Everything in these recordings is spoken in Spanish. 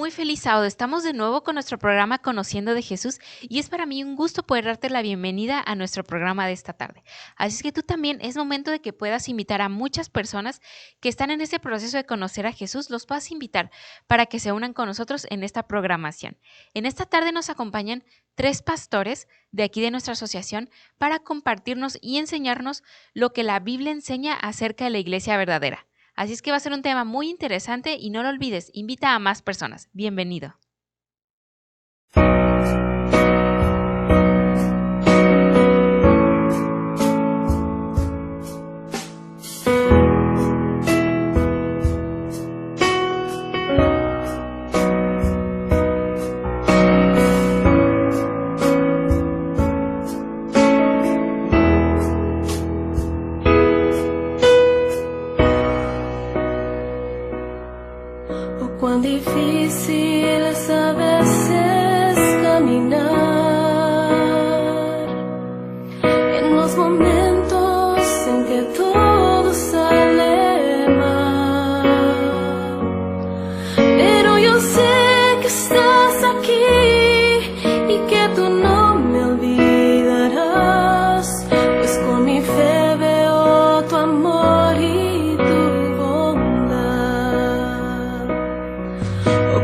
muy feliz sábado. Estamos de nuevo con nuestro programa Conociendo de Jesús y es para mí un gusto poder darte la bienvenida a nuestro programa de esta tarde. Así es que tú también es momento de que puedas invitar a muchas personas que están en ese proceso de conocer a Jesús, los puedas invitar para que se unan con nosotros en esta programación. En esta tarde nos acompañan 3 pastores de aquí de nuestra asociación para compartirnos y enseñarnos lo que la Biblia enseña acerca de la iglesia verdadera. Así es que va a ser un tema muy interesante y no lo olvides, invita a más personas. Bienvenido. Cuán difícil es a veces caminar en los momentos en que todo sale mal, pero yo sé que estás aquí y que tú no me olvidarás, pues con mi fe veo tu amor y tu bondad.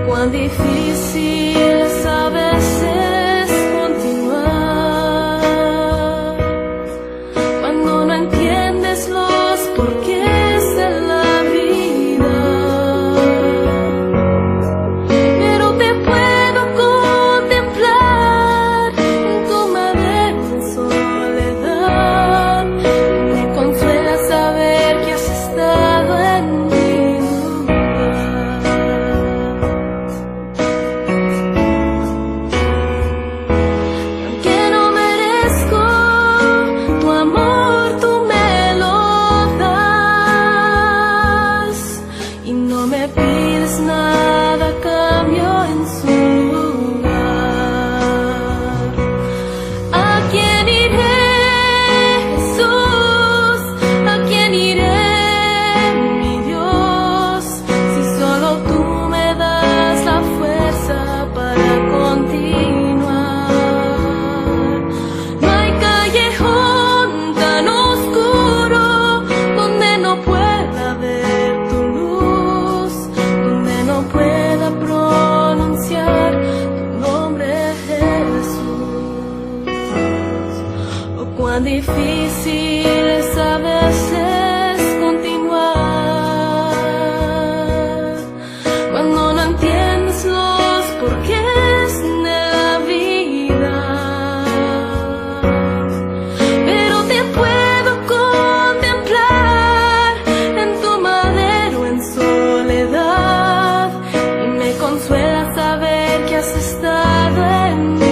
Cuán difícil es a veces continuar cuando no entiendes los porqués de la vida, pero te puedo contemplar en tu madera en soledad. Me consuela saber que has estado en mi difícil es a veces continuar cuando no entiendes los porqués de la vida, pero te puedo contemplar en tu madero en soledad y me consuela saber que has estado en mi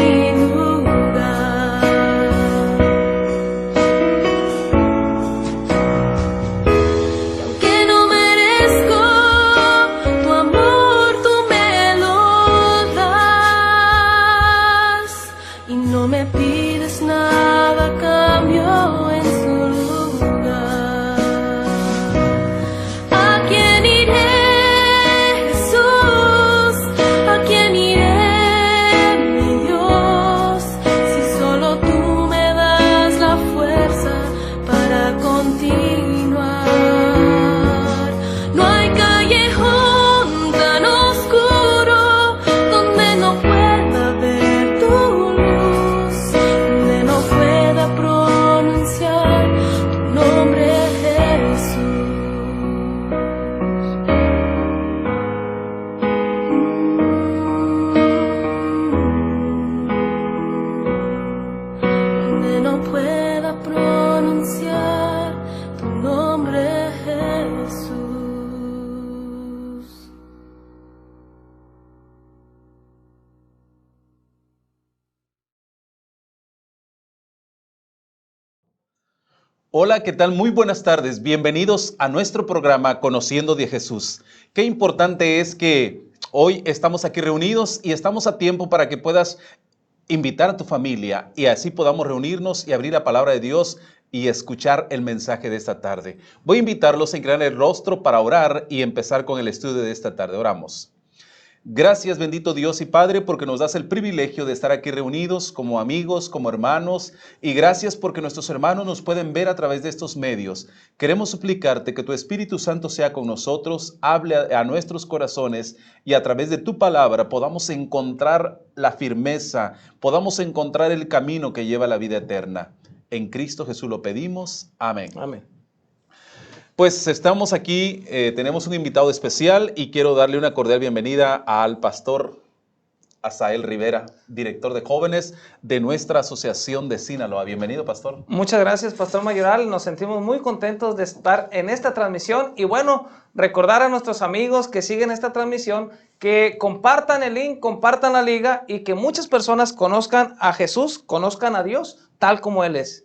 Hola, ¿qué tal? Muy buenas tardes. Bienvenidos a nuestro programa Conociendo de Jesús. Qué importante es que hoy estamos aquí reunidos y estamos a tiempo para que puedas invitar a tu familia y así podamos reunirnos y abrir la palabra de Dios y escuchar el mensaje de esta tarde. Voy a invitarlos a inclinar el rostro para orar y empezar con el estudio de esta tarde. Oramos. Gracias, bendito Dios y Padre, porque nos das el privilegio de estar aquí reunidos como amigos, como hermanos, y gracias porque nuestros hermanos nos pueden ver a través de estos medios. Queremos suplicarte que tu Espíritu Santo sea con nosotros, hable a nuestros corazones y a través de tu palabra podamos encontrar la firmeza, podamos encontrar el camino que lleva a la vida eterna. En Cristo Jesús lo pedimos. Amén. Amén. Pues estamos aquí, tenemos un invitado especial y quiero darle una cordial bienvenida al pastor Asael Rivera, director de jóvenes de nuestra asociación de Sinaloa. Bienvenido, pastor. Muchas gracias, Pastor Mayoral. Nos sentimos muy contentos de estar en esta transmisión y bueno, recordar a nuestros amigos que siguen esta transmisión que compartan el link, compartan la liga y que muchas personas conozcan a Jesús, conozcan a Dios tal como Él es.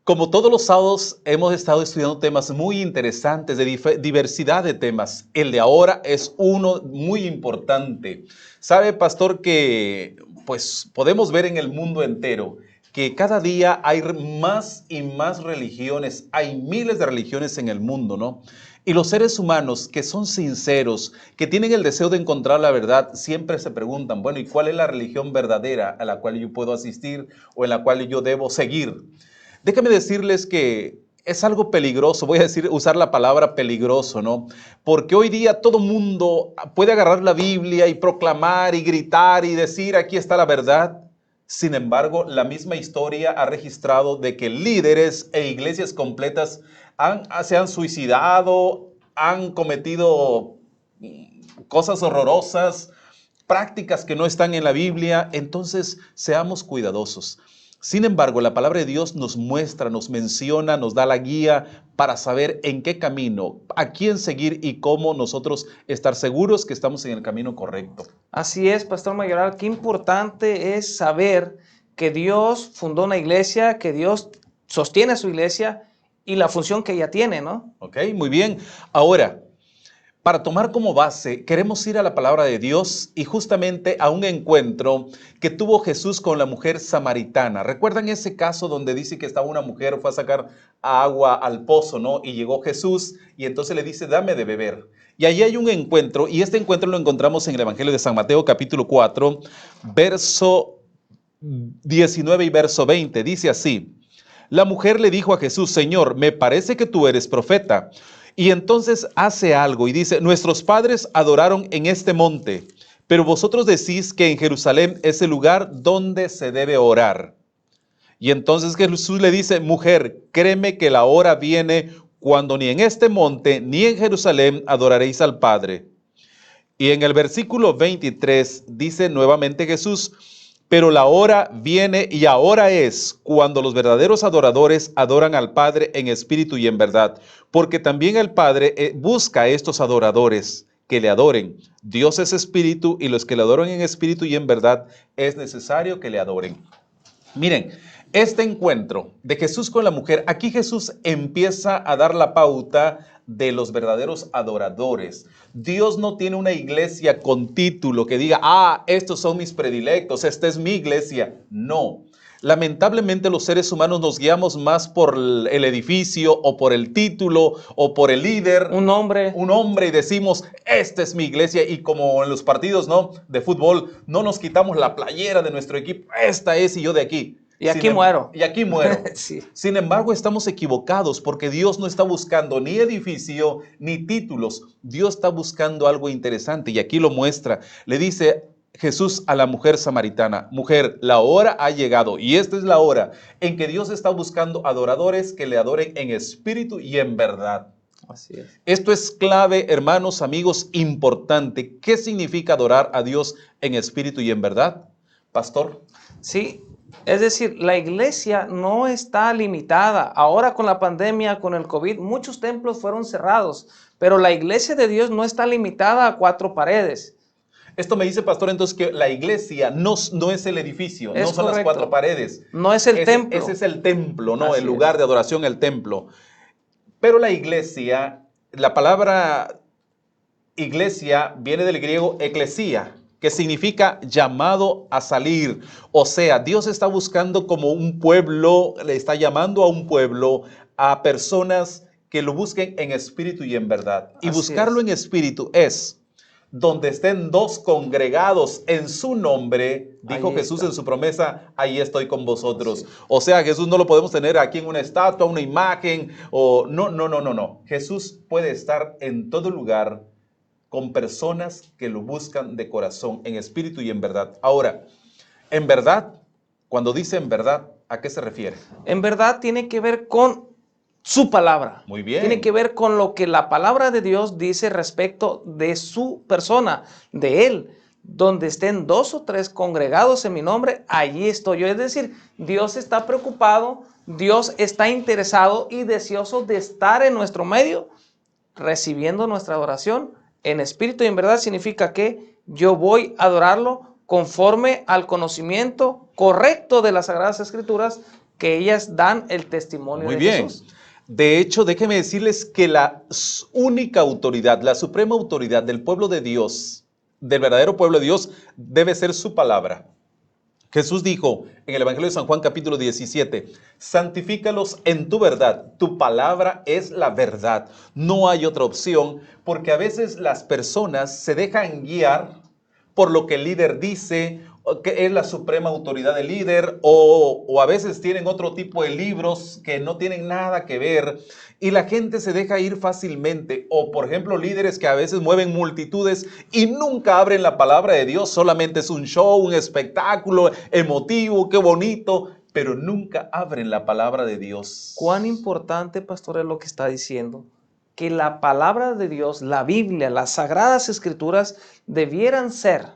Como todos los sábados, hemos estado estudiando temas muy interesantes, de diversidad de temas. El de ahora es uno muy importante. Sabe, pastor, que pues podemos ver en el mundo entero que cada día hay más y más religiones. Hay miles de religiones en el mundo, ¿no? Y los seres humanos que son sinceros, que tienen el deseo de encontrar la verdad, siempre se preguntan, bueno, ¿y cuál es la religión verdadera a la cual yo puedo asistir o en la cual yo debo seguir? Déjame decirles que es algo peligroso, voy a usar la palabra peligroso, ¿no? Porque hoy día todo mundo puede agarrar la Biblia y proclamar y gritar y decir, aquí está la verdad. Sin embargo, la misma historia ha registrado de que líderes e iglesias completas se han suicidado, han cometido cosas horrorosas, prácticas que no están en la Biblia. Entonces, seamos cuidadosos. Sin embargo, la palabra de Dios nos muestra, nos menciona, nos da la guía para saber en qué camino, a quién seguir y cómo nosotros estar seguros que estamos en el camino correcto. Así es, Pastor Mayoral, qué importante es saber que Dios fundó una iglesia, que Dios sostiene su iglesia y la función que ella tiene, ¿no? Ok, muy bien. Ahora, para tomar como base, queremos ir a la palabra de Dios y justamente a un encuentro que tuvo Jesús con la mujer samaritana. ¿Recuerdan ese caso donde dice que estaba una mujer, fue a sacar agua al pozo, ¿no? Y llegó Jesús y entonces le dice, dame de beber. Y allí hay un encuentro y este encuentro lo encontramos en el Evangelio de San Mateo capítulo 4, verso 19 y verso 20. Dice así, la mujer le dijo a Jesús, Señor, me parece que tú eres profeta. Y entonces hace algo y dice, nuestros padres adoraron en este monte, pero vosotros decís que en Jerusalén es el lugar donde se debe orar. Y entonces Jesús le dice, mujer, créeme que la hora viene cuando ni en este monte ni en Jerusalén adoraréis al Padre. Y en el versículo 23 dice nuevamente Jesús, pero la hora viene y ahora es cuando los verdaderos adoradores adoran al Padre en espíritu y en verdad, porque también el Padre busca a estos adoradores que le adoren. Dios es espíritu y los que le adoran en espíritu y en verdad es necesario que le adoren. Miren, este encuentro de Jesús con la mujer, aquí Jesús empieza a dar la pauta de los verdaderos adoradores. Dios no tiene una iglesia con título que diga, estos son mis predilectos, esta es mi iglesia. No. Lamentablemente los seres humanos nos guiamos más por el edificio o por el título o por el líder. Un hombre y decimos, esta es mi iglesia. Y como en los partidos, ¿no?, de fútbol, no nos quitamos la playera de nuestro equipo. Esta es y yo de aquí. Y aquí muero. Y aquí muero. Sí. Sin embargo, estamos equivocados porque Dios no está buscando ni edificio ni títulos. Dios está buscando algo interesante y aquí lo muestra. Le dice Jesús a la mujer samaritana, mujer, la hora ha llegado y esta es la hora en que Dios está buscando adoradores que le adoren en espíritu y en verdad. Así es. Esto es clave, hermanos, amigos, importante. ¿Qué significa adorar a Dios en espíritu y en verdad, pastor? Sí. Es decir, la iglesia no está limitada. Ahora con la pandemia, con el COVID, muchos templos fueron cerrados, pero la iglesia de Dios no está limitada a 4 paredes. Esto me dice, pastor, entonces que la iglesia no es el edificio, no son las 4 paredes. No es el templo. Ese es el templo, ¿no? Así El lugar de adoración, el templo. Pero la iglesia, la palabra iglesia viene del griego eclesía, que significa llamado a salir. O sea, Dios está buscando como un pueblo, le está llamando a un pueblo, a personas que lo busquen en espíritu y en verdad. Y Así buscarlo es. en espíritu es donde estén dos congregados en su nombre, dijo Ahí Jesús está. en su promesa, ahí estoy con vosotros. Sí. O sea, Jesús no lo podemos tener aquí en una estatua, una imagen, o no. Jesús puede estar en todo lugar con personas que lo buscan de corazón, en espíritu y en verdad. Ahora, en verdad, cuando dice en verdad, ¿a qué se refiere? En verdad tiene que ver con su palabra. Muy bien. Tiene que ver con lo que la palabra de Dios dice respecto de su persona, de Él. Donde estén dos o tres congregados en mi nombre, allí estoy yo. Es decir, Dios está preocupado, Dios está interesado y deseoso de estar en nuestro medio, recibiendo nuestra adoración en espíritu y en verdad. Significa que yo voy a adorarlo conforme al conocimiento correcto de las Sagradas Escrituras, que ellas dan el testimonio Muy de bien. Jesús. De hecho, déjeme decirles que la única autoridad, la suprema autoridad del pueblo de Dios, del verdadero pueblo de Dios, debe ser su palabra. Jesús dijo en el Evangelio de San Juan capítulo 17, santifícalos en tu verdad, tu palabra es la verdad. No hay otra opción, porque a veces las personas se dejan guiar por lo que el líder dice, que es la suprema autoridad del líder, o a veces tienen otro tipo de libros que no tienen nada que ver, y la gente se deja ir fácilmente, o por ejemplo líderes que a veces mueven multitudes y nunca abren la palabra de Dios, solamente es un show, un espectáculo emotivo, qué bonito, pero nunca abren la palabra de Dios. Cuán importante, pastor, es lo que está diciendo. Que la palabra de Dios, la Biblia, las Sagradas Escrituras debieran ser,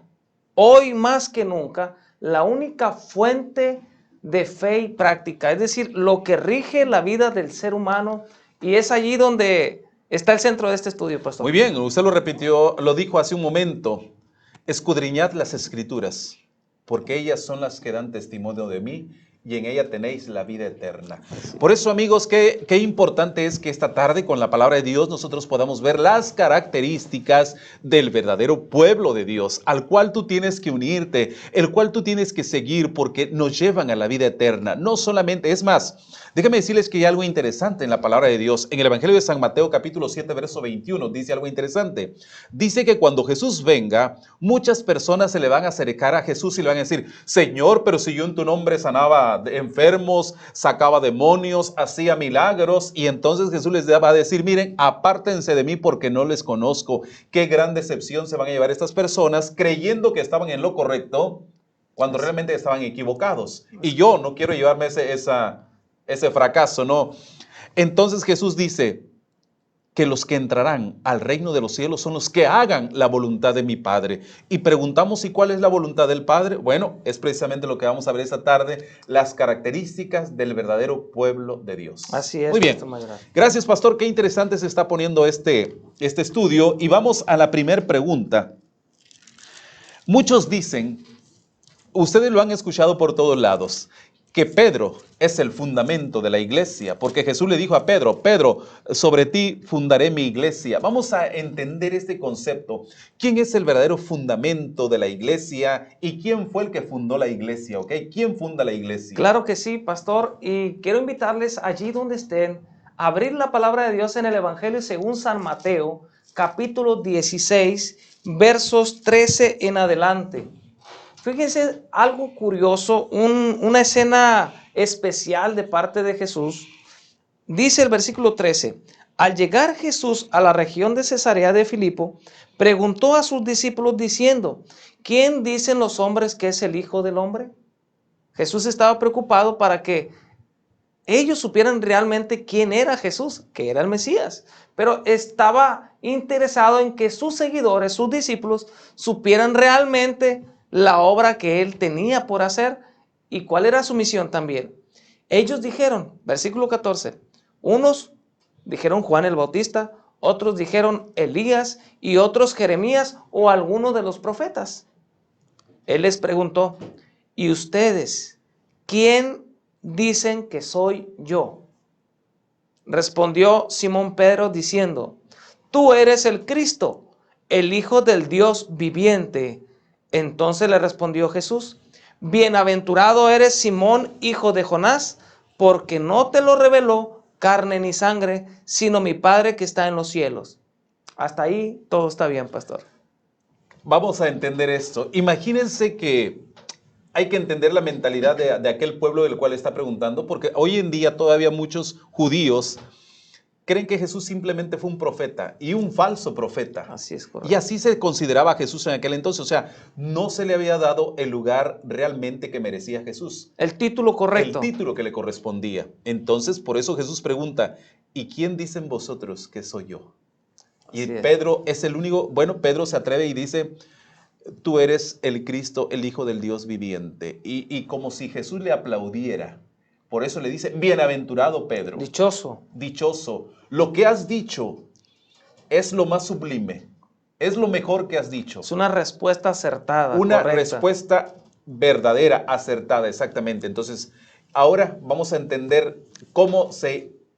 hoy más que nunca, la única fuente de fe y práctica. Es decir, lo que rige la vida del ser humano, y es allí donde está el centro de este estudio, pastor. Muy bien, usted lo repitió, lo dijo hace un momento. Escudriñad las Escrituras, porque ellas son las que dan testimonio de mí, y en ella tenéis la vida eterna. Por eso, amigos, qué importante es que esta tarde con la palabra de Dios nosotros podamos ver las características del verdadero pueblo de Dios, al cual tú tienes que unirte, el cual tú tienes que seguir, porque nos llevan a la vida eterna. No solamente, es más, déjenme decirles que hay algo interesante en la palabra de Dios. En el Evangelio de San Mateo capítulo 7, verso 21, dice algo interesante. Dice que cuando Jesús venga, muchas personas se le van a acercar a Jesús y le van a decir, Señor, pero si yo en tu nombre sanaba enfermos, sacaba demonios, hacía milagros, y entonces Jesús les va a decir, miren, apártense de mí porque no les conozco. Qué gran decepción se van a llevar estas personas creyendo que estaban en lo correcto cuando realmente estaban equivocados. Y yo no quiero llevarme ese fracaso, ¿no? Entonces Jesús dice que los que entrarán al reino de los cielos son los que hagan la voluntad de mi Padre. Y preguntamos, ¿y cuál es la voluntad del Padre? Bueno, es precisamente lo que vamos a ver esta tarde, las características del verdadero pueblo de Dios. Así es. Muy bien. Pastor Mayoral. Gracias, pastor. Qué interesante se está poniendo este estudio. Y vamos a la primera pregunta. Muchos dicen, ustedes lo han escuchado por todos lados, que Pedro es el fundamento de la iglesia, porque Jesús le dijo a Pedro, Pedro, sobre ti fundaré mi iglesia. Vamos a entender este concepto. ¿Quién es el verdadero fundamento de la iglesia y quién fue el que fundó la iglesia? ¿Ok? ¿Quién funda la iglesia? Claro que sí, pastor, y quiero invitarles allí donde estén a abrir la palabra de Dios en el Evangelio según San Mateo, capítulo 16, versos 13 en adelante. Fíjense algo curioso, una escena especial de parte de Jesús. Dice el versículo 13, al llegar Jesús a la región de Cesarea de Filipo, preguntó a sus discípulos diciendo, ¿quién dicen los hombres que es el Hijo del Hombre? Jesús estaba preocupado para que ellos supieran realmente quién era Jesús, que era el Mesías. Pero estaba interesado en que sus seguidores, sus discípulos, supieran realmente la obra que él tenía por hacer y cuál era su misión también. Ellos dijeron, versículo 14, unos dijeron Juan el Bautista, otros dijeron Elías y otros Jeremías o alguno de los profetas. Él les preguntó, ¿y ustedes quién dicen que soy yo? Respondió Simón Pedro diciendo, tú eres el Cristo, el Hijo del Dios viviente. Entonces le respondió Jesús, bienaventurado eres Simón, hijo de Jonás, porque no te lo reveló carne ni sangre, sino mi Padre que está en los cielos. Hasta ahí todo está bien, pastor. Vamos a entender esto. Imagínense que hay que entender la mentalidad de aquel pueblo del cual está preguntando, porque hoy en día todavía muchos judíos creen que Jesús simplemente fue un profeta y un falso profeta. Así es, correcto. Y así se consideraba a Jesús en aquel entonces. O sea, no se le había dado el lugar realmente que merecía Jesús. El título correcto. El título que le correspondía. Entonces, por eso Jesús pregunta, ¿y quién dicen vosotros que soy yo? Y Así es. Pedro es el único, bueno, Pedro se atreve y dice, tú eres el Cristo, el Hijo del Dios viviente. Y como si Jesús le aplaudiera. Por eso le dice, bienaventurado Pedro. Dichoso. Dichoso. Lo que has dicho es lo más sublime. Es lo mejor que has dicho. Es una respuesta acertada. Una correcta. respuesta verdadera, acertada, exactamente. Entonces, ahora vamos a entender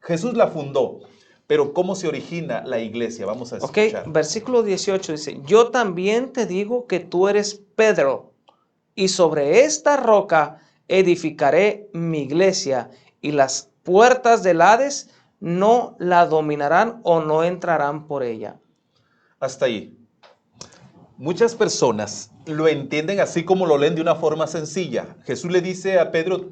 Jesús la fundó, pero cómo se origina la iglesia. Vamos a Ok, escuchar. versículo 18 dice, yo también te digo que tú eres Pedro, y sobre esta roca edificaré mi iglesia, y las puertas del Hades no la dominarán o no entrarán por ella. Hasta ahí. Muchas personas lo entienden así como lo leen de una forma sencilla. Jesús le dice a Pedro,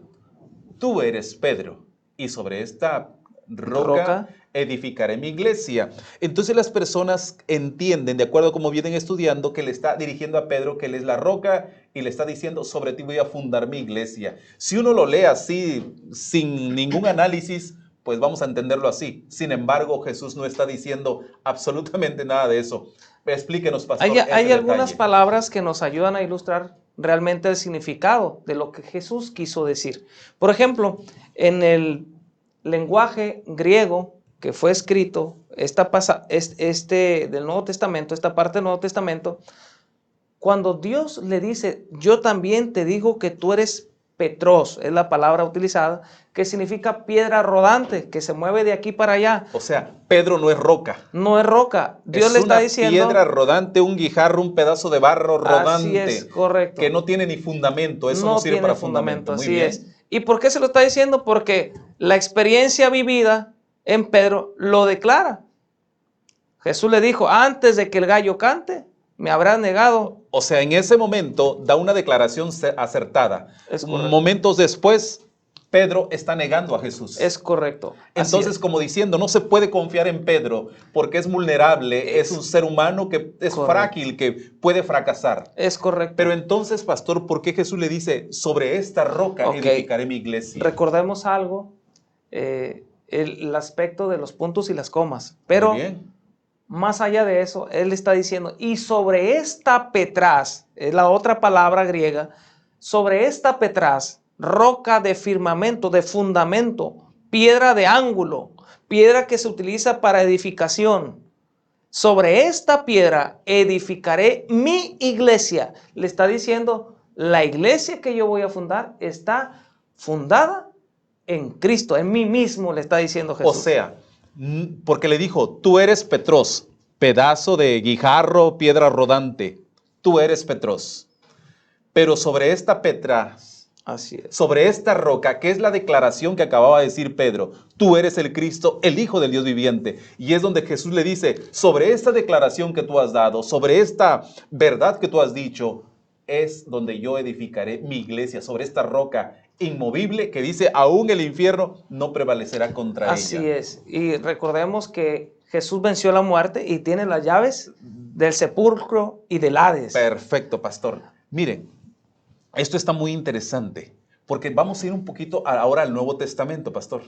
tú eres Pedro, y sobre esta roca edificaré mi iglesia. Entonces las personas entienden, de acuerdo a cómo vienen estudiando, que le está dirigiendo a Pedro que él es la roca y le está diciendo, sobre ti voy a fundar mi iglesia. Si uno lo lee así, sin ningún análisis, pues vamos a entenderlo así. Sin embargo, Jesús no está diciendo absolutamente nada de eso. Explíquenos, pastor. Hay ese algunas detalle. palabras que nos ayudan a ilustrar realmente el significado de lo que Jesús quiso decir. Por ejemplo, en el lenguaje griego que fue escrito, del Nuevo Testamento, esta parte del Nuevo Testamento, cuando Dios le dice, yo también te digo que tú eres Petros, es la palabra utilizada, que significa piedra rodante, que se mueve de aquí para allá. O sea, Pedro no es roca. No es roca. Dios es le está una diciendo... piedra rodante, un guijarro, un pedazo de barro rodante. Así es, correcto. Que no tiene ni fundamento. Eso no sirve para fundamento. Muy así bien. es. ¿Y por qué se lo está diciendo? Porque la experiencia vivida en Pedro lo declara. Jesús le dijo, antes de que el gallo cante, me habrás negado. O sea, en ese momento da una declaración acertada. Es correcto. Momentos después, Pedro está negando a Jesús. Es correcto. Así Entonces, es. como diciendo, no se puede confiar en Pedro porque es vulnerable, es un ser humano que es correcto. frágil, que puede fracasar. Es correcto. Pero entonces, pastor, ¿por qué Jesús le dice, sobre esta roca Ok. edificaré mi iglesia? Recordemos algo, el aspecto de los puntos y las comas. Pero Muy bien. más allá de eso, él está diciendo, y sobre esta Petras, es la otra palabra griega, sobre esta Petras, roca de firmamento, de fundamento, piedra de ángulo, piedra que se utiliza para edificación. Sobre esta piedra edificaré mi iglesia. Le está diciendo, la iglesia que yo voy a fundar está fundada en Cristo, en mí mismo, le está diciendo Jesús. O sea, porque le dijo, tú eres Petros, pedazo de guijarro, piedra rodante. Tú eres Petros. Pero sobre esta Petras, así es. sobre esta roca, que es la declaración que acababa de decir Pedro, tú eres el Cristo, el Hijo del Dios viviente. Y es donde Jesús le dice, sobre esta declaración que tú has dado, sobre esta verdad que tú has dicho, es donde yo edificaré mi iglesia, sobre esta roca inmovible que dice, aún el infierno no prevalecerá contra ella. Así es. Y recordemos que Jesús venció la muerte y tiene las llaves del sepulcro y del Hades. Perfecto, pastor. Miren, esto está muy interesante, porque vamos a ir un poquito ahora al Nuevo Testamento, pastor,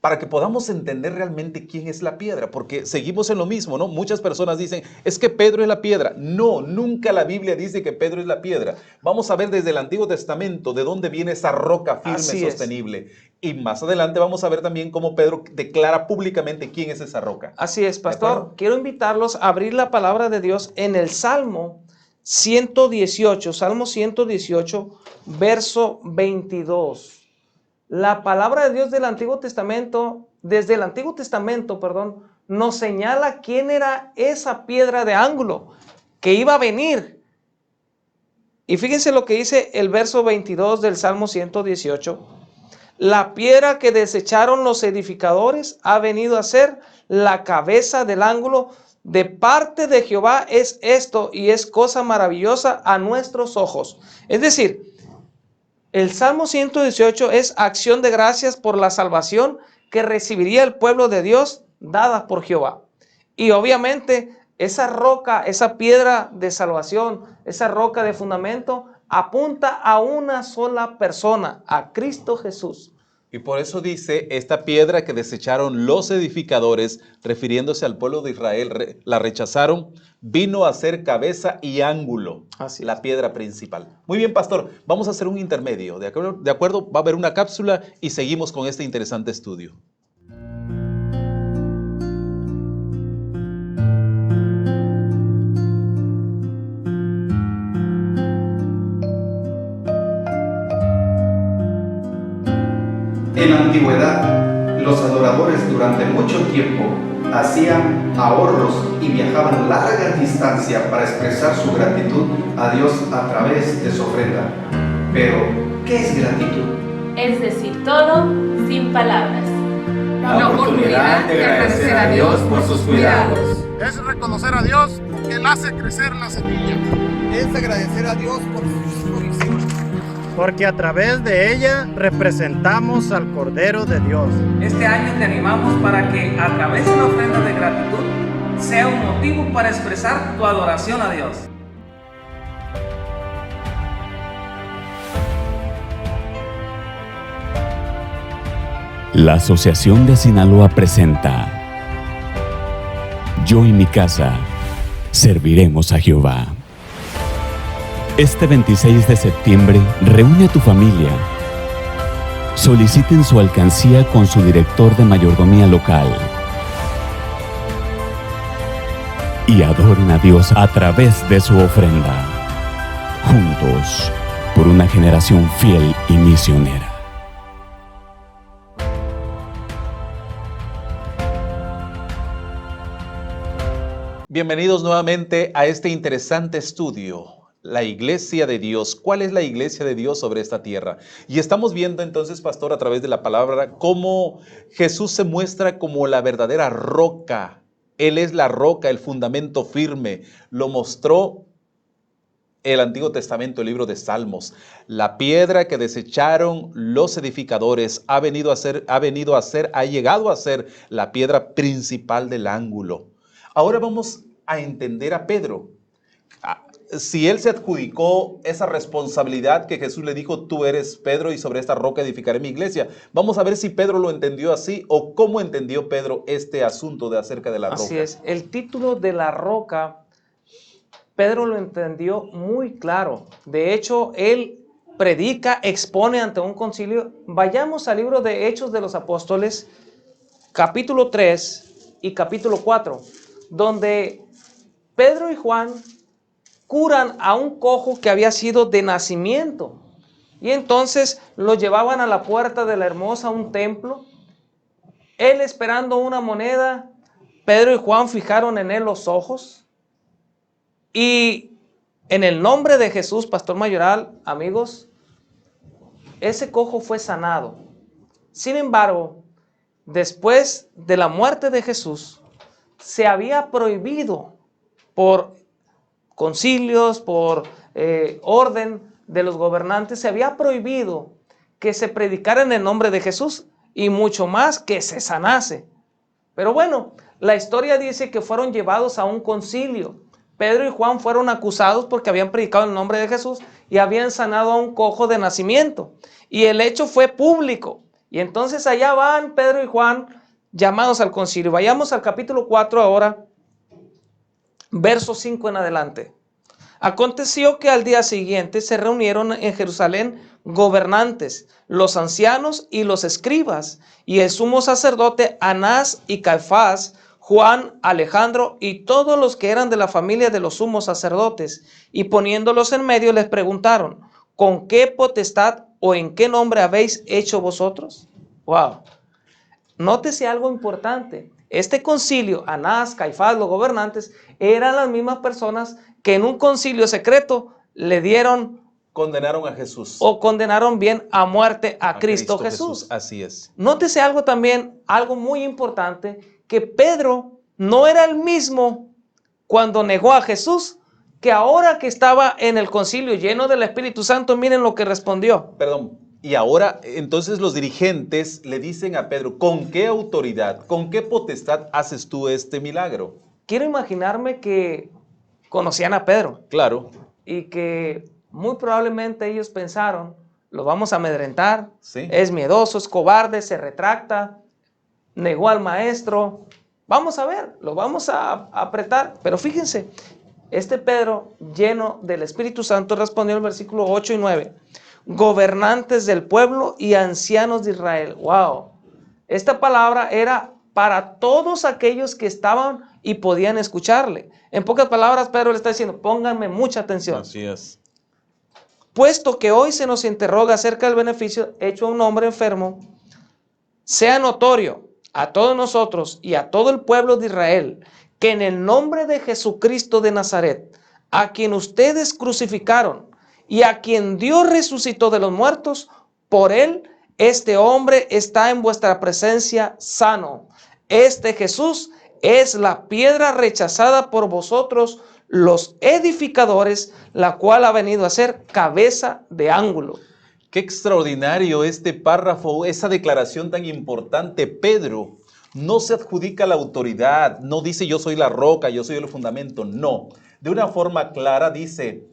para que podamos entender realmente quién es la piedra, porque seguimos en lo mismo, ¿no? Muchas personas dicen, es que Pedro es la piedra. No, nunca la Biblia dice que Pedro es la piedra. Vamos a ver desde el Antiguo Testamento de dónde viene esa roca firme, Así es. sostenible. Y más adelante vamos a ver también cómo Pedro declara públicamente quién es esa roca. Así es, ¿De pastor. acuerdo? Quiero invitarlos a abrir la palabra de Dios en el Salmo 118, Salmo 118, verso 22. La palabra de Dios del Antiguo Testamento, desde el Antiguo Testamento, nos señala quién era esa piedra de ángulo que iba a venir. Y fíjense lo que dice el verso 22 del Salmo 118. La piedra que desecharon los edificadores ha venido a ser la cabeza del ángulo de parte de Jehová es esto y es cosa maravillosa a nuestros ojos. Es decir, el Salmo 118 es acción de gracias por la salvación que recibiría el pueblo de Dios dada por Jehová. Y obviamente esa roca, esa piedra de salvación, esa roca de fundamento apunta a una sola persona, a Cristo Jesús. Y por eso dice, esta piedra que desecharon los edificadores, refiriéndose al pueblo de Israel, la rechazaron, vino a ser cabeza y ángulo, Así es. la piedra principal. Muy bien, pastor, vamos a hacer un intermedio, ¿de acuerdo? ¿De acuerdo? Va a haber una cápsula y seguimos con este interesante estudio. En la antigüedad, los adoradores durante mucho tiempo hacían ahorros y viajaban largas distancias para expresar su gratitud a Dios a través de su ofrenda. Pero, ¿qué es gratitud? Es decir, todo sin palabras. La oportunidad de agradecer a Dios por sus cuidados. Es reconocer a Dios que Él hace crecer la semilla. Es agradecer a Dios por sus provisiones. Porque a través de ella representamos al Cordero de Dios. Este año te animamos para que a través de una ofrenda de gratitud sea un motivo para expresar tu adoración a Dios. La Asociación de Sinaloa presenta Yo y mi casa serviremos a Jehová. Este 26 de septiembre, reúne a tu familia. Soliciten su alcancía con su director de mayordomía local. Y adoren a Dios a través de su ofrenda. Juntos, por una generación fiel y misionera. Bienvenidos nuevamente a este interesante estudio. La iglesia de Dios. ¿Cuál es la iglesia de Dios sobre esta tierra? Y estamos viendo entonces, pastor, a través de la palabra, cómo Jesús se muestra como la verdadera roca. Él es la roca, el fundamento firme. Lo mostró el Antiguo Testamento, el libro de Salmos. La piedra que desecharon los edificadores ha llegado a ser la piedra principal del ángulo. Ahora vamos a entender a Pedro. Si él se adjudicó esa responsabilidad que Jesús le dijo, tú eres Pedro y sobre esta roca edificaré mi iglesia. Vamos a ver si Pedro lo entendió así o cómo entendió Pedro este asunto de acerca de la roca. Así es, el título de la roca, Pedro lo entendió muy claro. De hecho, él predica, expone ante un concilio. Vayamos al libro de Hechos de los Apóstoles, capítulo 3 y capítulo 4, donde Pedro y Juan curan a un cojo que había sido de nacimiento. Y entonces lo llevaban a la puerta de la hermosa, un templo. Él esperando una moneda, Pedro y Juan fijaron en él los ojos. Y en el nombre de Jesús, Pastor Mayoral, amigos, ese cojo fue sanado. Sin embargo, después de la muerte de Jesús, se había prohibido por concilios, por orden de los gobernantes, se había prohibido que se predicara en el nombre de Jesús y mucho más que se sanase. Pero bueno, la historia dice que fueron llevados a un concilio. Pedro y Juan fueron acusados porque habían predicado en el nombre de Jesús y habían sanado a un cojo de nacimiento. Y el hecho fue público. Y entonces allá van Pedro y Juan llamados al concilio. Vayamos al capítulo 4 ahora. Verso 5 en adelante. Aconteció que al día siguiente se reunieron en Jerusalén gobernantes, los ancianos y los escribas, y el sumo sacerdote Anás y Caifás, Juan, Alejandro y todos los que eran de la familia de los sumos sacerdotes. Y poniéndolos en medio les preguntaron, ¿con qué potestad o en qué nombre habéis hecho vosotros? Wow. Nótese algo importante. Este concilio, Anás, Caifás, los gobernantes, eran las mismas personas que en un concilio secreto le dieron, condenaron a Jesús. O condenaron bien a muerte a Cristo Jesús. Así es. Nótese algo también, algo muy importante, que Pedro no era el mismo cuando negó a Jesús, que ahora que estaba en el concilio lleno del Espíritu Santo, miren lo que respondió. Perdón. Y ahora, entonces los dirigentes le dicen a Pedro, ¿con qué autoridad, con qué potestad haces tú este milagro? Quiero imaginarme que conocían a Pedro. Claro. Y que muy probablemente ellos pensaron, lo vamos a amedrentar, Sí. es miedoso, es cobarde, se retracta, negó al maestro. Vamos a ver, lo vamos a apretar. Pero fíjense, este Pedro, lleno del Espíritu Santo, respondió en el versículo 8 y 9. Gobernantes del pueblo y ancianos de Israel. Wow. Esta palabra era para todos aquellos que estaban y podían escucharle. En pocas palabras, Pedro le está diciendo, pónganme mucha atención. Así es. Puesto que hoy se nos interroga acerca del beneficio hecho a un hombre enfermo, sea notorio a todos nosotros y a todo el pueblo de Israel que en el nombre de Jesucristo de Nazaret, a quien ustedes crucificaron y a quien Dios resucitó de los muertos, por él este hombre está en vuestra presencia sano. Este Jesús es la piedra rechazada por vosotros, los edificadores, la cual ha venido a ser cabeza de ángulo. Qué extraordinario este párrafo, esa declaración tan importante. Pedro no se adjudica la autoridad, no dice yo soy la roca, yo soy el fundamento, no. De una forma clara dice,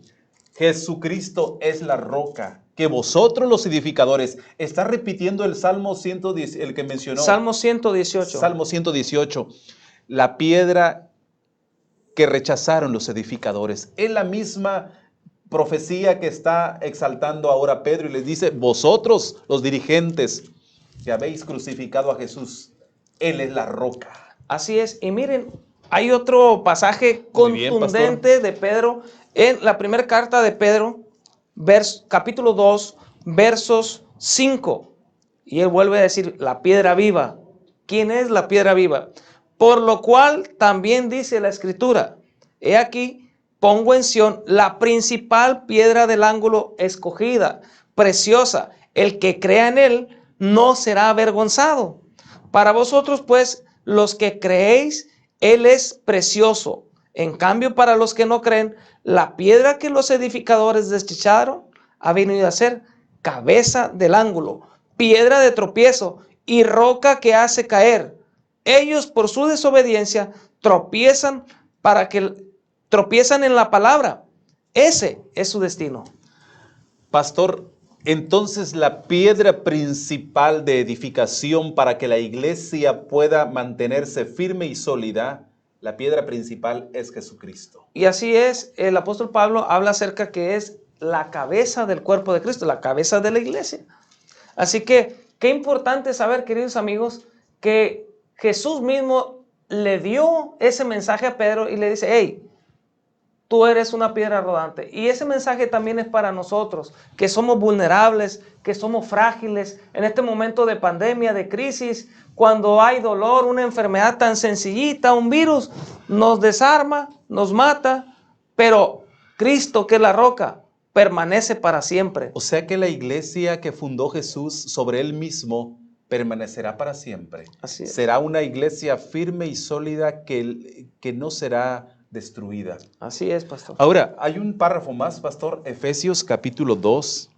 Jesucristo es la roca, que vosotros los edificadores, está repitiendo el Salmo 110, el que mencionó. Salmo 118. Salmo 118, la piedra que rechazaron los edificadores. Es la misma profecía que está exaltando ahora Pedro y les dice, vosotros los dirigentes que habéis crucificado a Jesús, Él es la roca. Así es, y miren, hay otro pasaje contundente de Pedro en la primera carta de Pedro, capítulo 2, versos 5. Y él vuelve a decir, la piedra viva. ¿Quién es la piedra viva? Por lo cual también dice la Escritura, he aquí, pongo en Sión la principal piedra del ángulo escogida, preciosa. El que crea en él no será avergonzado. Para vosotros, pues, los que creéis, él es precioso. En cambio, para los que no creen, la piedra que los edificadores desecharon ha venido a ser cabeza del ángulo, piedra de tropiezo y roca que hace caer. Ellos, por su desobediencia, tropiezan en la palabra. Ese es su destino. Pastor, entonces la piedra principal de edificación para que la iglesia pueda mantenerse firme y sólida, la piedra principal es Jesucristo. Y así es, el apóstol Pablo habla acerca que es la cabeza del cuerpo de Cristo, la cabeza de la iglesia. Así que, qué importante saber, queridos amigos, que Jesús mismo le dio ese mensaje a Pedro y le dice, hey, tú eres una piedra rodante. Y ese mensaje también es para nosotros, que somos vulnerables, que somos frágiles en este momento de pandemia, de crisis, cuando hay dolor, una enfermedad tan sencillita, un virus, nos desarma, nos mata, pero Cristo, que es la roca, permanece para siempre. O sea que la iglesia que fundó Jesús sobre él mismo permanecerá para siempre. Así es. Será una iglesia firme y sólida que no será destruida. Así es, pastor. Ahora, hay un párrafo más, pastor, Efesios capítulo 2,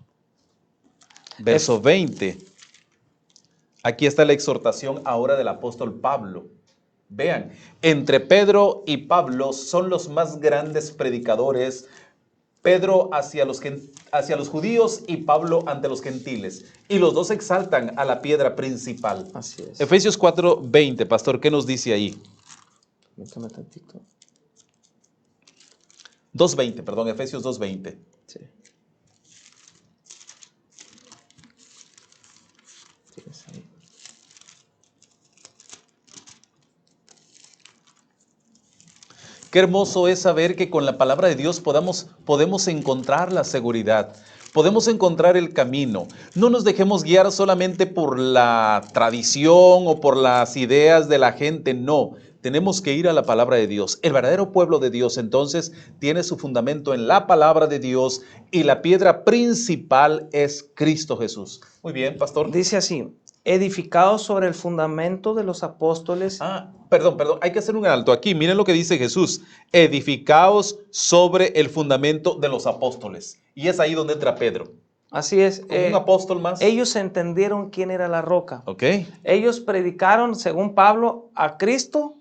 verso 20. Aquí está la exhortación ahora del apóstol Pablo. Vean, entre Pedro y Pablo son los más grandes predicadores, Pedro hacia los judíos y Pablo ante los gentiles. Y los dos exaltan a la piedra principal. Así es. Efesios 4:20, pastor, ¿qué nos dice ahí? 2:20, perdón, Efesios 2:20. Sí. Qué hermoso es saber que con la palabra de Dios podemos encontrar la seguridad, podemos encontrar el camino. No nos dejemos guiar solamente por la tradición o por las ideas de la gente, no. Tenemos que ir a la palabra de Dios. El verdadero pueblo de Dios entonces tiene su fundamento en la palabra de Dios y la piedra principal es Cristo Jesús. Muy bien, pastor. Dice así, edificados sobre el fundamento de los apóstoles. Perdón, hay que hacer un alto aquí. Miren lo que dice Jesús, edificaos sobre el fundamento de los apóstoles. Y es ahí donde entra Pedro. Así es. Un apóstol más. Ellos entendieron quién era la roca. Ok. Ellos predicaron, según Pablo, a Cristo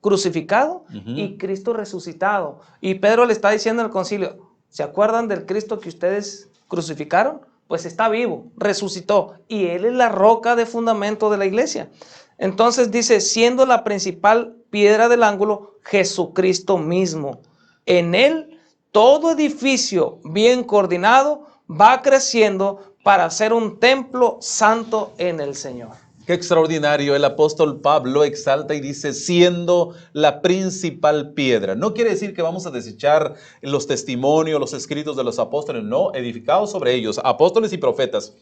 crucificado y Cristo resucitado. Y Pedro le está diciendo al concilio, ¿se acuerdan del Cristo que ustedes crucificaron? Pues está vivo, resucitó, y Él es la roca de fundamento de la iglesia. Entonces dice, siendo la principal piedra del ángulo, Jesucristo mismo. En Él, todo edificio bien coordinado va creciendo para ser un templo santo en el Señor. Qué extraordinario. El apóstol Pablo exalta y dice, siendo la principal piedra. No quiere decir que vamos a desechar los testimonios, los escritos de los apóstoles. No, edificados sobre ellos, apóstoles y profetas.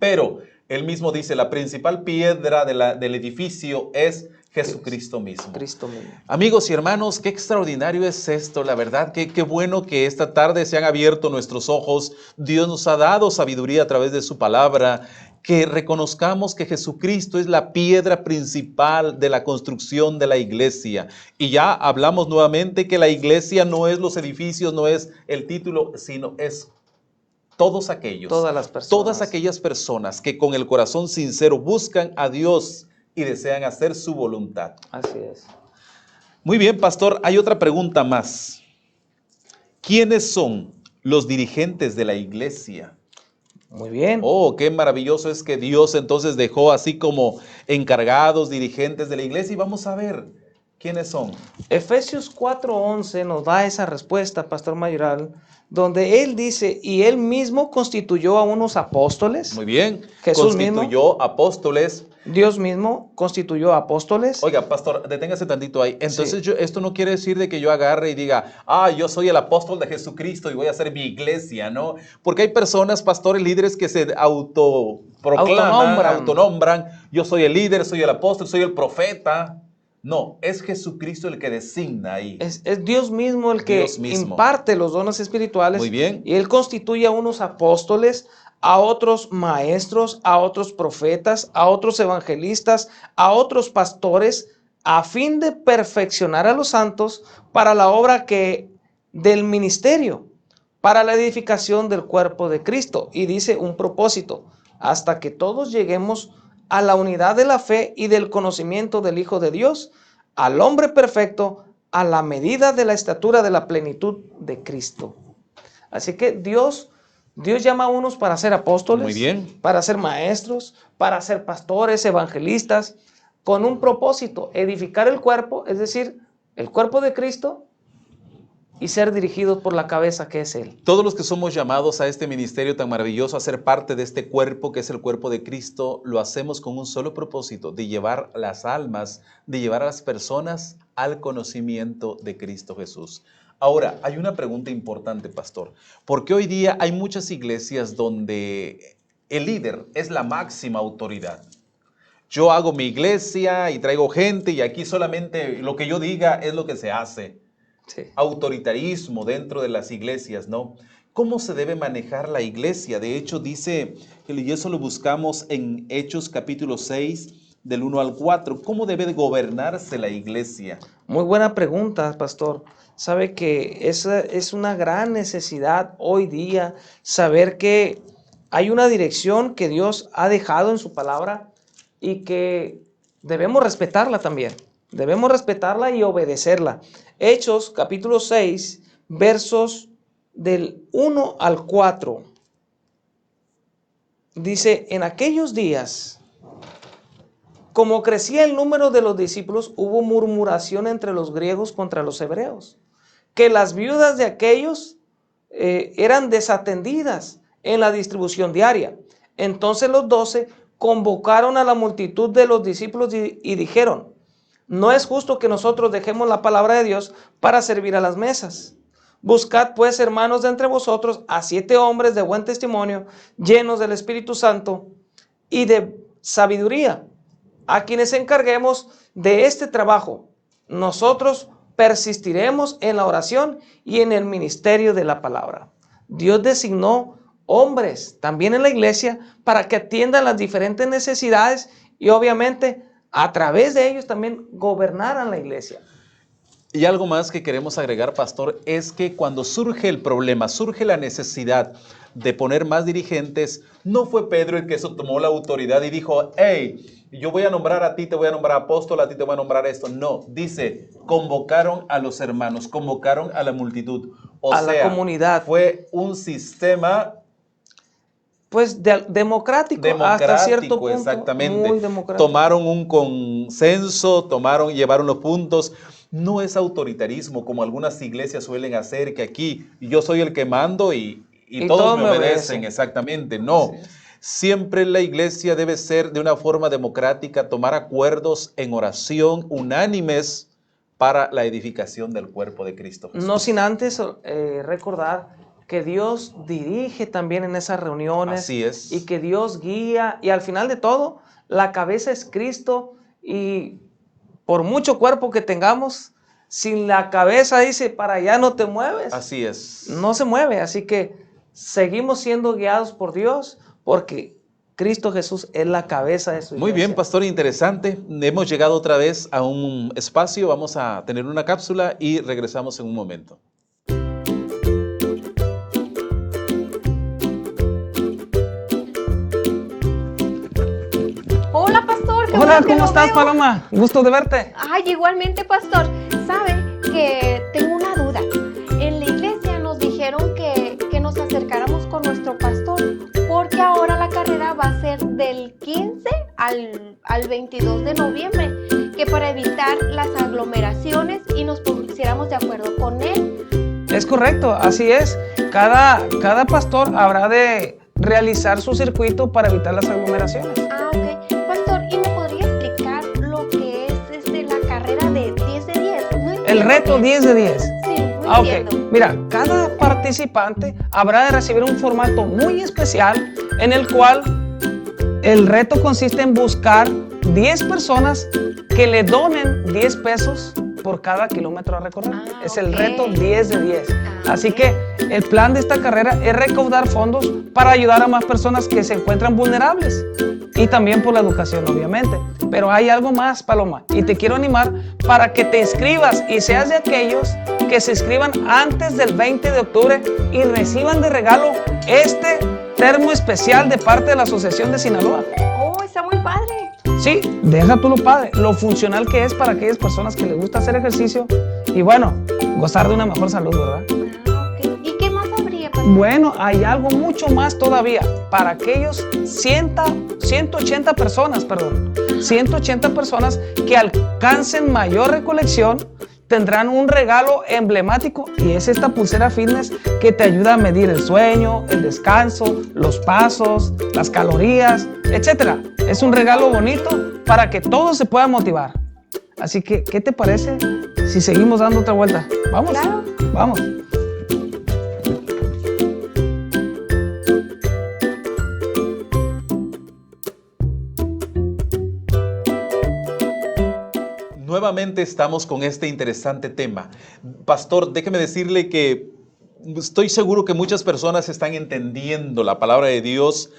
Pero él mismo dice, la principal piedra del edificio es Jesucristo mismo. Cristo mismo. Amigos y hermanos, qué extraordinario es esto. La verdad, qué bueno que esta tarde se han abierto nuestros ojos. Dios nos ha dado sabiduría a través de su palabra. Que reconozcamos que Jesucristo es la piedra principal de la construcción de la iglesia. Y ya hablamos nuevamente que la iglesia no es los edificios, no es el título, sino es todos aquellos. Todas aquellas personas que con el corazón sincero buscan a Dios y desean hacer su voluntad. Así es. Muy bien, pastor, hay otra pregunta más. ¿Quiénes son los dirigentes de la iglesia? Muy bien. Oh, qué maravilloso es que Dios entonces dejó así como encargados, dirigentes de la iglesia. Y vamos a ver quiénes son. Efesios 4:11 nos da esa respuesta, Pastor Mayoral, donde él dice, y él mismo constituyó a unos apóstoles. Muy bien. Jesús constituyó mismo, apóstoles. Dios mismo constituyó apóstoles. Oiga, pastor, deténgase tantito ahí. Entonces, Sí. esto no quiere decir de que yo agarre y diga, yo soy el apóstol de Jesucristo y voy a hacer mi iglesia, ¿no? Porque hay personas, pastores, líderes que se autoproclaman, autonombran. Yo soy el líder, soy el apóstol, soy el profeta. No, es Jesucristo el que designa ahí. Es Dios mismo el que imparte los dones espirituales. Muy bien. Y Él constituye a unos apóstoles, a otros maestros, a otros profetas, a otros evangelistas, a otros pastores, a fin de perfeccionar a los santos para la obra del ministerio, para la edificación del cuerpo de Cristo. Y dice un propósito, hasta que todos lleguemos a la unidad de la fe y del conocimiento del Hijo de Dios, al hombre perfecto, a la medida de la estatura de la plenitud de Cristo. Así que Dios llama a unos para ser apóstoles, muy bien, para ser maestros, para ser pastores, evangelistas, con un propósito, edificar el cuerpo, es decir, el cuerpo de Cristo, y ser dirigidos por la cabeza que es Él. Todos los que somos llamados a este ministerio tan maravilloso, a ser parte de este cuerpo que es el cuerpo de Cristo, lo hacemos con un solo propósito, de llevar las almas, de llevar a las personas al conocimiento de Cristo Jesús. Ahora, hay una pregunta importante, pastor, porque hoy día hay muchas iglesias donde el líder es la máxima autoridad. Yo hago mi iglesia y traigo gente y aquí solamente lo que yo diga es lo que se hace. Sí. Autoritarismo dentro de las iglesias, ¿no? ¿Cómo se debe manejar la iglesia? De hecho, dice, y eso lo buscamos en Hechos capítulo 6, del 1 al 4. ¿Cómo debe de gobernarse la iglesia? Muy buena pregunta, pastor. Sabe que esa es una gran necesidad hoy día, saber que hay una dirección que Dios ha dejado en su palabra y que debemos respetarla también. Debemos respetarla y obedecerla. Hechos capítulo 6, versos del 1 al 4. Dice, en aquellos días, como crecía el número de los discípulos, hubo murmuración entre los griegos contra los hebreos, que las viudas de aquellos eran desatendidas en la distribución diaria. Entonces los 12 convocaron a la multitud de los discípulos y dijeron, no es justo que nosotros dejemos la palabra de Dios para servir a las mesas. Buscad pues, hermanos, de entre vosotros a 7 hombres de buen testimonio, llenos del Espíritu Santo y de sabiduría, a quienes encarguemos de este trabajo. Nosotros persistiremos en la oración y en el ministerio de la palabra. Dios designó hombres también en la iglesia para que atiendan las diferentes necesidades y obviamente a través de ellos también gobernaran la iglesia. Y algo más que queremos agregar, pastor, es que cuando surge el problema, surge la necesidad de poner más dirigentes, no fue Pedro el que tomó la autoridad y dijo, hey, yo voy a nombrar a ti, te voy a nombrar apóstol, a ti te voy a nombrar esto. No, dice, convocaron a los hermanos, convocaron a la multitud. A la comunidad. Fue un sistema... Pues democrático hasta cierto punto. Exactamente. Muy democrático. Tomaron un consenso, llevaron los puntos. No es autoritarismo como algunas iglesias suelen hacer, que aquí yo soy el que mando y todos me obedecen. Exactamente, no. Sí. Siempre la iglesia debe ser de una forma democrática, tomar acuerdos en oración unánimes para la edificación del cuerpo de Cristo Jesús. No sin antes recordar que Dios dirige también en esas reuniones. Así es. Y que Dios guía. Y al final de todo, la cabeza es Cristo. Y por mucho cuerpo que tengamos, sin la cabeza, dice, para allá no te mueves. Así es. No se mueve. Así que seguimos siendo guiados por Dios porque Cristo Jesús es la cabeza de su iglesia. Muy bien, pastor, interesante. Hemos llegado otra vez a un espacio. Vamos a tener una cápsula y regresamos en un momento. Hola, pastor. Hola, ¿cómo estás, Paloma? Gusto de verte. Ay, igualmente, pastor. ¿Sabe que tengo una duda? En la iglesia nos dijeron que nos acercáramos con nuestro pastor porque ahora la carrera va a ser del 15 al 22 de noviembre, que para evitar las aglomeraciones y nos pusiéramos de acuerdo con él. Es correcto, así es. Cada pastor habrá de realizar su circuito para evitar las aglomeraciones. Ah, ok. Pastor, ¿y me podría explicar lo que es la carrera de 10 de 10? No El reto 10 de 10. Sí, no entiendo. Ok. Mira, cada participante habrá de recibir un formato muy especial en el cual el reto consiste en buscar 10 personas que le donen 10 pesos por cada kilómetro a recorrer. Es el reto 10 de 10. Así que el plan de esta carrera es recaudar fondos para ayudar a más personas que se encuentran vulnerables y también por la educación, obviamente. Pero hay algo más, Paloma, y te quiero animar para que te inscribas y seas de aquellos que se inscriban antes del 20 de octubre y reciban de regalo este termo especial de parte de la Asociación de Sinaloa. Oh, está muy padre. Sí, deja tú lo padre, lo funcional que es para aquellas personas que les gusta hacer ejercicio y bueno, gozar de una mejor salud, ¿verdad? Ah, ok. ¿Y qué más habría, pastor? Bueno, hay algo mucho más todavía para aquellos 180 personas que alcancen mayor recolección. Tendrán un regalo emblemático y es esta pulsera fitness que te ayuda a medir el sueño, el descanso, los pasos, las calorías, etc. Es un regalo bonito para que todos se puedan motivar. Así que, ¿qué te parece si seguimos dando otra vuelta? ¿Vamos? Claro. Vamos. Nuevamente estamos con este interesante tema. Pastor, déjeme decirle que estoy seguro que muchas personas están entendiendo la palabra de Dios,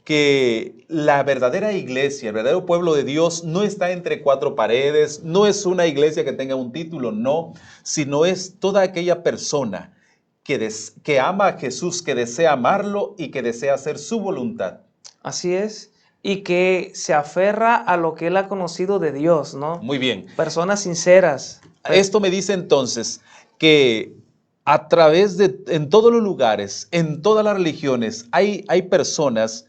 que la verdadera iglesia, el verdadero pueblo de Dios no está entre cuatro paredes, no es una iglesia que tenga un título, no, sino es toda aquella persona que ama a Jesús, que desea amarlo y que desea hacer su voluntad. Así es. Y que se aferra a lo que él ha conocido de Dios, ¿no? Muy bien. Personas sinceras. Esto me dice entonces que a través de, en todos los lugares, en todas las religiones, hay personas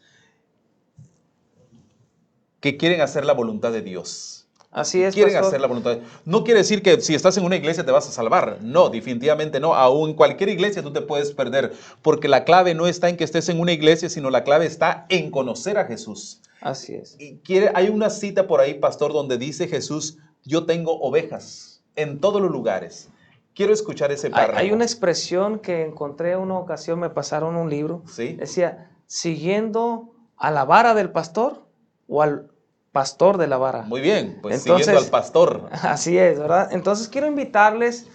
que quieren hacer la voluntad de Dios. Así es, quieren pastor. hacer la voluntad de Dios. No quiere decir que si estás en una iglesia te vas a salvar. No, definitivamente no. Aún en cualquier iglesia tú te puedes perder, porque la clave no está en que estés en una iglesia, sino la clave está en conocer a Jesús. Así es. Y hay una cita por ahí, pastor, donde dice Jesús, yo tengo ovejas en todos los lugares. Quiero escuchar ese párrafo. Hay una expresión que encontré una ocasión, me pasaron un libro. ¿Sí? Decía, siguiendo a la vara del pastor o al pastor de la vara. Muy bien, pues entonces, siguiendo al pastor. Así es, ¿verdad? Entonces quiero invitarles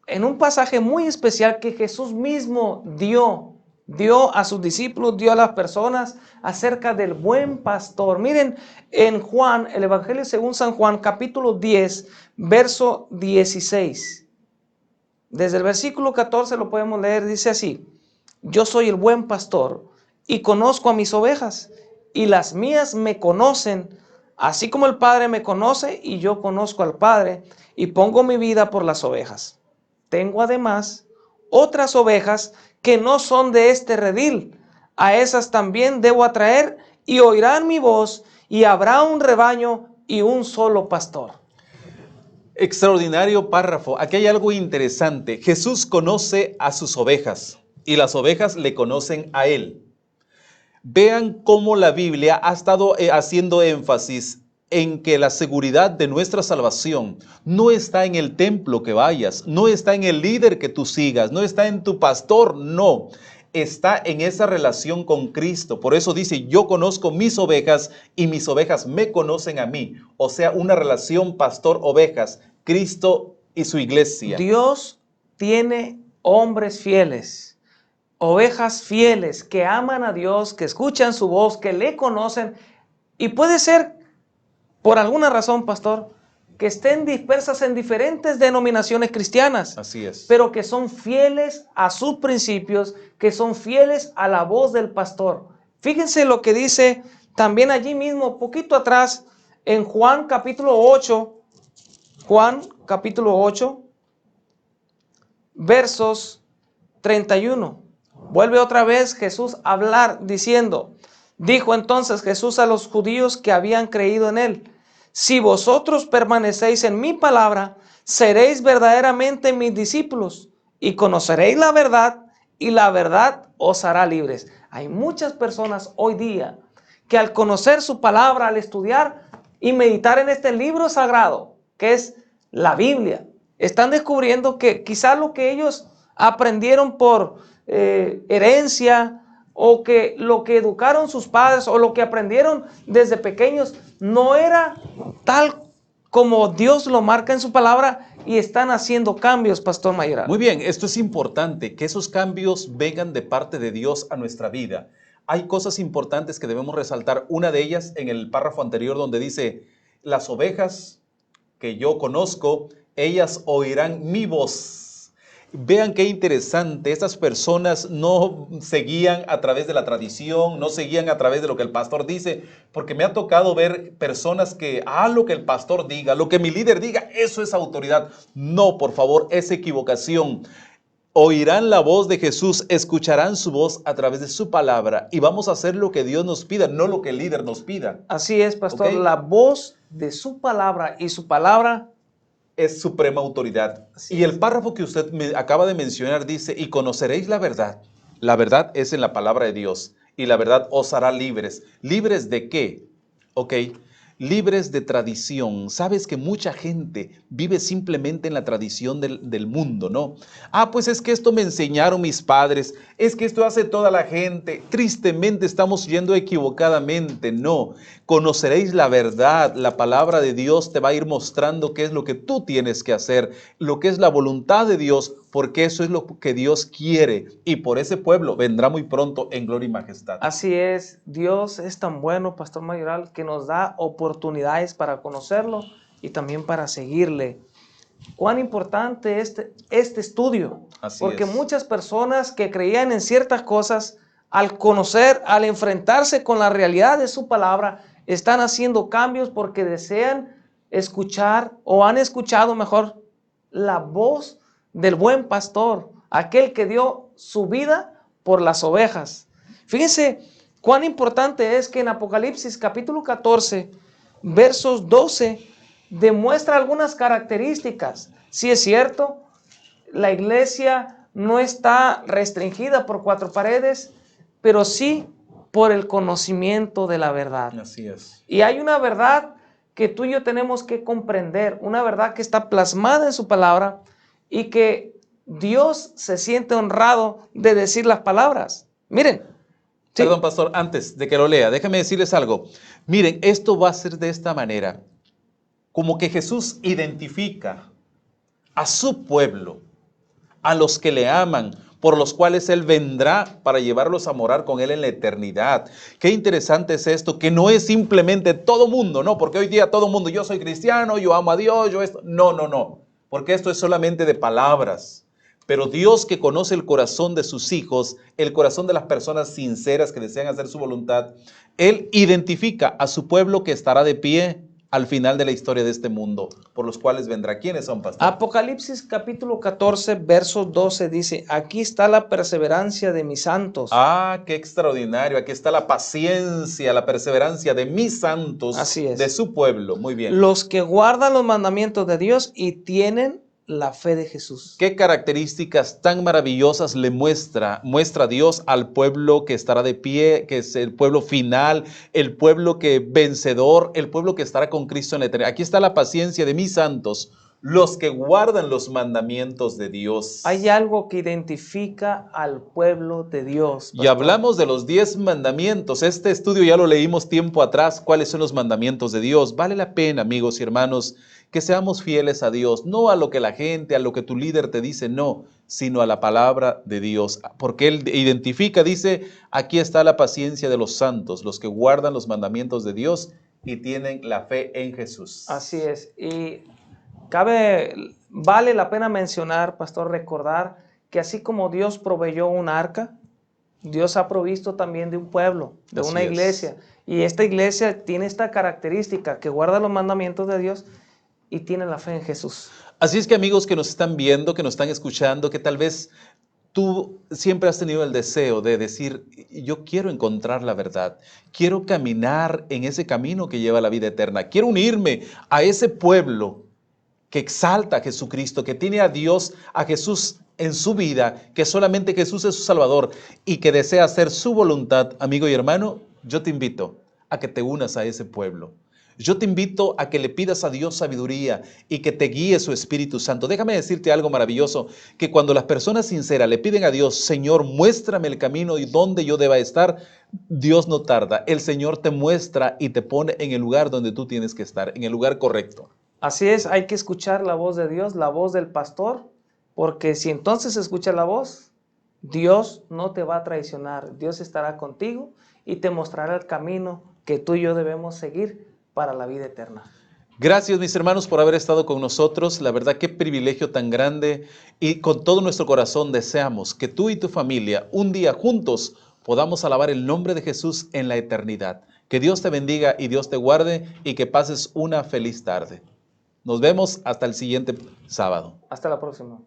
en un pasaje muy especial que Jesús mismo dio dio a sus discípulos, dio a las personas acerca del buen pastor. Miren, en Juan, el Evangelio según San Juan, capítulo 10, verso 16. Desde el versículo 14 lo podemos leer, dice así: yo soy el buen pastor y conozco a mis ovejas, y las mías me conocen, así como el Padre me conoce y yo conozco al Padre, y pongo mi vida por las ovejas. Tengo además otras ovejas que no son de este redil. A esas también debo atraer, y oirán mi voz, y habrá un rebaño y un solo pastor. Extraordinario párrafo. Aquí hay algo interesante. Jesús conoce a sus ovejas y las ovejas le conocen a Él. Vean cómo la Biblia ha estado haciendo énfasis en que la seguridad de nuestra salvación no está en el templo que vayas, no está en el líder que tú sigas, no está en tu pastor, no. Está en esa relación con Cristo. Por eso dice, yo conozco mis ovejas y mis ovejas me conocen a mí. O sea, una relación pastor-ovejas, Cristo y su iglesia. Dios tiene hombres fieles, ovejas fieles que aman a Dios, que escuchan su voz, que le conocen. Y puede ser, por alguna razón, pastor, que estén dispersas en diferentes denominaciones cristianas. Así es. Pero que son fieles a sus principios, que son fieles a la voz del pastor. Fíjense lo que dice también allí mismo, poquito atrás, en Juan capítulo 8, versos 31. Vuelve otra vez Jesús a hablar diciendo, dijo entonces Jesús a los judíos que habían creído en él: si vosotros permanecéis en mi palabra, seréis verdaderamente mis discípulos y conoceréis la verdad, y la verdad os hará libres. Hay muchas personas hoy día que al conocer su palabra, al estudiar y meditar en este libro sagrado, que es la Biblia, están descubriendo que quizás lo que ellos aprendieron por herencia, o que lo que educaron sus padres, o lo que aprendieron desde pequeños, no era tal como Dios lo marca en su palabra, y están haciendo cambios, Pastor Mayoral. Muy bien, esto es importante, que esos cambios vengan de parte de Dios a nuestra vida. Hay cosas importantes que debemos resaltar. Una de ellas en el párrafo anterior donde dice, las ovejas que yo conozco, ellas oirán mi voz. Vean qué interesante, estas personas no seguían a través de la tradición, no seguían a través de lo que el pastor dice, porque me ha tocado ver personas que, lo que el pastor diga, lo que mi líder diga, eso es autoridad. No, por favor, es equivocación. Oirán la voz de Jesús, escucharán su voz a través de su palabra, y vamos a hacer lo que Dios nos pida, no lo que el líder nos pida. Así es, pastor, ¿Okay? La voz de su palabra, y su palabra es suprema autoridad. Y el párrafo que usted me acaba de mencionar dice, y conoceréis la verdad. La verdad es en la palabra de Dios, y la verdad os hará libres. ¿Libres de qué? Ok, libres de tradición. Sabes que mucha gente vive simplemente en la tradición del mundo, ¿no? Pues es que esto me enseñaron mis padres, es que esto hace toda la gente. Tristemente estamos yendo equivocadamente. No, conoceréis la verdad. La palabra de Dios te va a ir mostrando qué es lo que tú tienes que hacer, lo que es la voluntad de Dios, porque eso es lo que Dios quiere, y por ese pueblo vendrá muy pronto en gloria y majestad. Así es, Dios es tan bueno, Pastor Mayoral, que nos da oportunidades para conocerlo y también para seguirle. Cuán importante este estudio, porque muchas personas que creían en ciertas cosas, al conocer, al enfrentarse con la realidad de su palabra, están haciendo cambios porque desean escuchar, o han escuchado mejor, la voz del buen pastor, aquel que dio su vida por las ovejas. Fíjense cuán importante es que en Apocalipsis capítulo 14, versos 12, demuestra algunas características. Sí es cierto, la iglesia no está restringida por cuatro paredes, pero sí por el conocimiento de la verdad. Así es. Y hay una verdad que tú y yo tenemos que comprender, una verdad que está plasmada en su palabra, y que Dios se siente honrado de decir las palabras. Miren. ¿Sí? Perdón, pastor, antes de que lo lea, déjame decirles algo. Miren, esto va a ser de esta manera. Como que Jesús identifica a su pueblo, a los que le aman, por los cuales Él vendrá para llevarlos a morar con Él en la eternidad. Qué interesante es esto, que no es simplemente todo mundo, no, porque hoy día todo mundo, yo soy cristiano, yo amo a Dios, yo esto. No, porque esto es solamente de palabras. Pero Dios, que conoce el corazón de sus hijos, el corazón de las personas sinceras que desean hacer su voluntad, Él identifica a su pueblo que estará de pie al final de la historia de este mundo, por los cuales vendrá. ¿Quiénes son, pastor? Apocalipsis capítulo 14, verso 12 dice, aquí está la perseverancia de mis santos. Ah, qué extraordinario. Aquí está la paciencia, la perseverancia de mis santos, así es, de su pueblo. Muy bien. Los que guardan los mandamientos de Dios y tienen la fe de Jesús. ¿Qué características tan maravillosas le muestra Dios al pueblo que estará de pie, que es el pueblo final, el pueblo que vencedor, el pueblo que estará con Cristo en la eternidad? Aquí está la paciencia de mis santos, los que guardan los mandamientos de Dios. Hay algo que identifica al pueblo de Dios, pastor. Y hablamos de los 10 mandamientos. Este estudio ya lo leímos tiempo atrás. ¿Cuáles son los mandamientos de Dios? Vale la pena, amigos y hermanos, que seamos fieles a Dios, no a lo que la gente, a lo que tu líder te dice, no, sino a la palabra de Dios. Porque Él identifica, dice, aquí está la paciencia de los santos, los que guardan los mandamientos de Dios y tienen la fe en Jesús. Así es. Y vale la pena mencionar, pastor, recordar que así como Dios proveyó un arca, Dios ha provisto también de un pueblo, de una iglesia. Y esta iglesia tiene esta característica, que guarda los mandamientos de Dios y tiene la fe en Jesús. Así es que, amigos que nos están viendo, que nos están escuchando, que tal vez tú siempre has tenido el deseo de decir, yo quiero encontrar la verdad, quiero caminar en ese camino que lleva a la vida eterna, quiero unirme a ese pueblo que exalta a Jesucristo, que tiene a Dios, a Jesús en su vida, que solamente Jesús es su Salvador y que desea hacer su voluntad. Amigo y hermano, yo te invito a que te unas a ese pueblo. Yo te invito a que le pidas a Dios sabiduría y que te guíe su Espíritu Santo. Déjame decirte algo maravilloso, que cuando las personas sinceras le piden a Dios, Señor, muéstrame el camino y dónde yo deba estar, Dios no tarda. El Señor te muestra y te pone en el lugar donde tú tienes que estar, en el lugar correcto. Así es, hay que escuchar la voz de Dios, la voz del pastor, porque si entonces escuchas la voz, Dios no te va a traicionar. Dios estará contigo y te mostrará el camino que tú y yo debemos seguir para la vida eterna. Gracias, mis hermanos, por haber estado con nosotros. La verdad, qué privilegio tan grande. Y con todo nuestro corazón deseamos que tú y tu familia un día juntos podamos alabar el nombre de Jesús en la eternidad. Que Dios te bendiga y Dios te guarde y que pases una feliz tarde. Nos vemos hasta el siguiente sábado. Hasta la próxima.